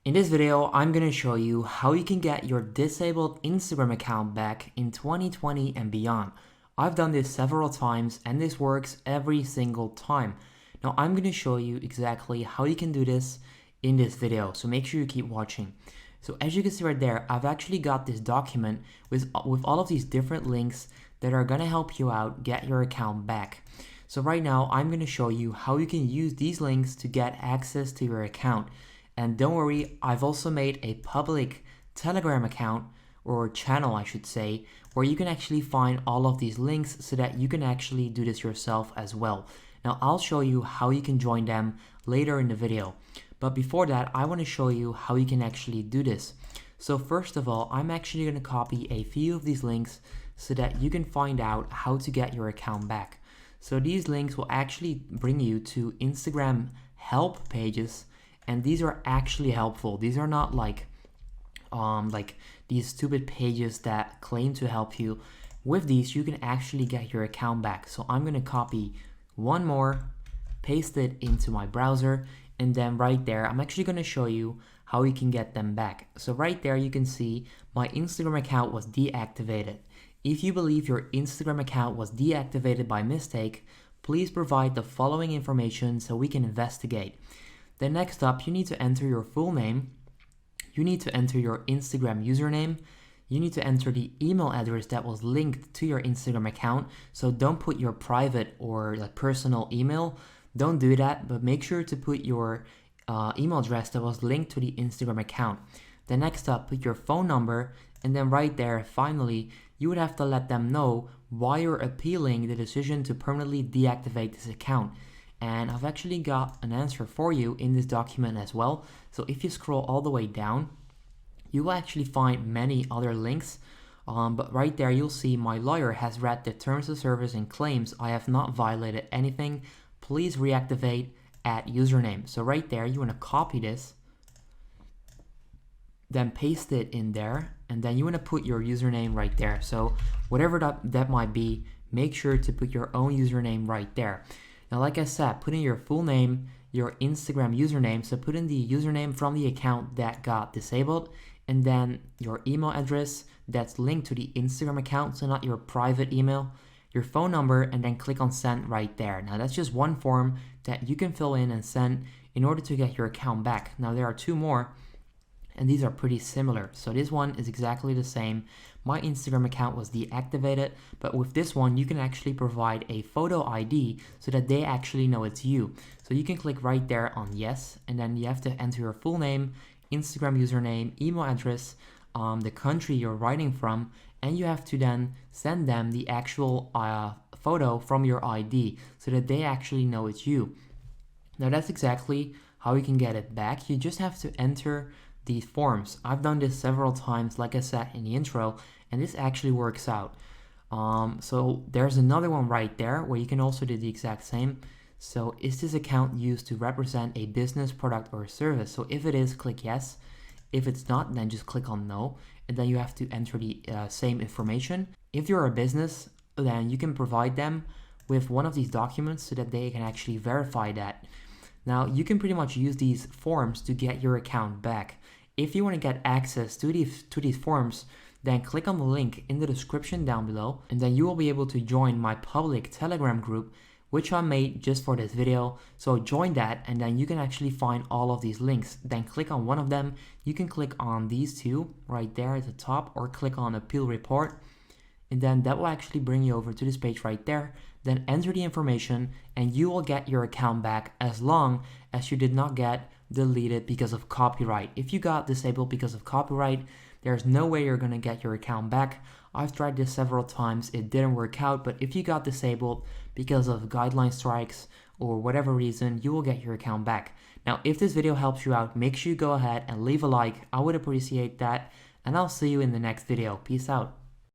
In this video, I'm going to show you how you can get your disabled Instagram account back in 2020 and beyond. I've done this several times and this works every single time. Now I'm going to show you exactly how you can do this in this video, so make sure you keep watching. So as you can see right there, I've actually got this document with all of these different links that are going to help you out get your account back. So right now, I'm going to show you how you can use these links to get access to your account. And don't worry, I've also made a public Telegram account, or channel I should say, where you can actually find all of these links so that you can actually do this yourself as well. Now I'll show you how you can join them later in the video. But before that, I want to show you how you can actually do this. So first of all, I'm actually going to copy a few of these links so that you can find out how to get your account back. So these links will actually bring you to Instagram help pages, and these are actually helpful. These are not like these stupid pages that claim to help you. With these, you can actually get your account back. So I'm going to copy one more, paste it into my browser, and then right there, I'm actually going to show you how you can get them back. So right there, you can see my Instagram account was deactivated. If you believe your Instagram account was deactivated by mistake, please provide the following information so we can investigate. Then next up, you need to enter your full name. You need to enter your Instagram username. You need to enter the email address that was linked to your Instagram account. So don't put your private or like personal email. Don't do that, but make sure to put your email address that was linked to the Instagram account. Then next up, put your phone number, and then right there, finally, you would have to let them know why you're appealing the decision to permanently deactivate this account. And I've actually got an answer for you in this document as well. So if you scroll all the way down, you will actually find many other links. But right there, you'll see my lawyer has read the terms of service and claims I have not violated anything. Please reactivate at username. So right there, you want to copy this, then paste it in there, and then you want to put your username right there. So whatever that might be, make sure to put your own username right there. Now, like I said, put in your full name, your Instagram username. So put in the username from the account that got disabled, and then your email address that's linked to the Instagram account, so not your private email, your phone number, and then click on send right there. Now that's just one form that you can fill in and send in order to get your account back. Now there are two more, and these are pretty similar. So this one is exactly the same. My Instagram account was deactivated, but with this one, you can actually provide a photo ID so that they actually know it's you. So you can click right there on yes, and then you have to enter your full name, Instagram username, email address, the country you're writing from, and you have to then send them the actual photo from your ID so that they actually know it's you. Now that's exactly how you can get it back. You just have to enter these forms. I've done this several times, like I said in the intro, and this actually works out. So there's another one right there where you can also do the exact same. So is this account used to represent a business, product, or service? So if it is, click yes. If it's not, then just click on no, and then you have to enter the same information. If you're a business, then you can provide them with one of these documents so that they can actually verify that. Now, you can pretty much use these forms to get your account back. If you want to get access to these forms, then click on the link in the description down below, and then you will be able to join my public Telegram group, which I made just for this video. So join that, and then you can actually find all of these links. Then click on one of them. You can click on these two right there at the top, or click on appeal report, and then that will actually bring you over to this page right there. Then enter the information and you will get your account back as long as you did not get deleted because of copyright. If you got disabled because of copyright, there's no way you're going to get your account back. I've tried this several times, it didn't work out, but if you got disabled because of guideline strikes or whatever reason, you will get your account back. Now, if this video helps you out, make sure you go ahead and leave a like. I would appreciate that, and I'll see you in the next video. Peace out.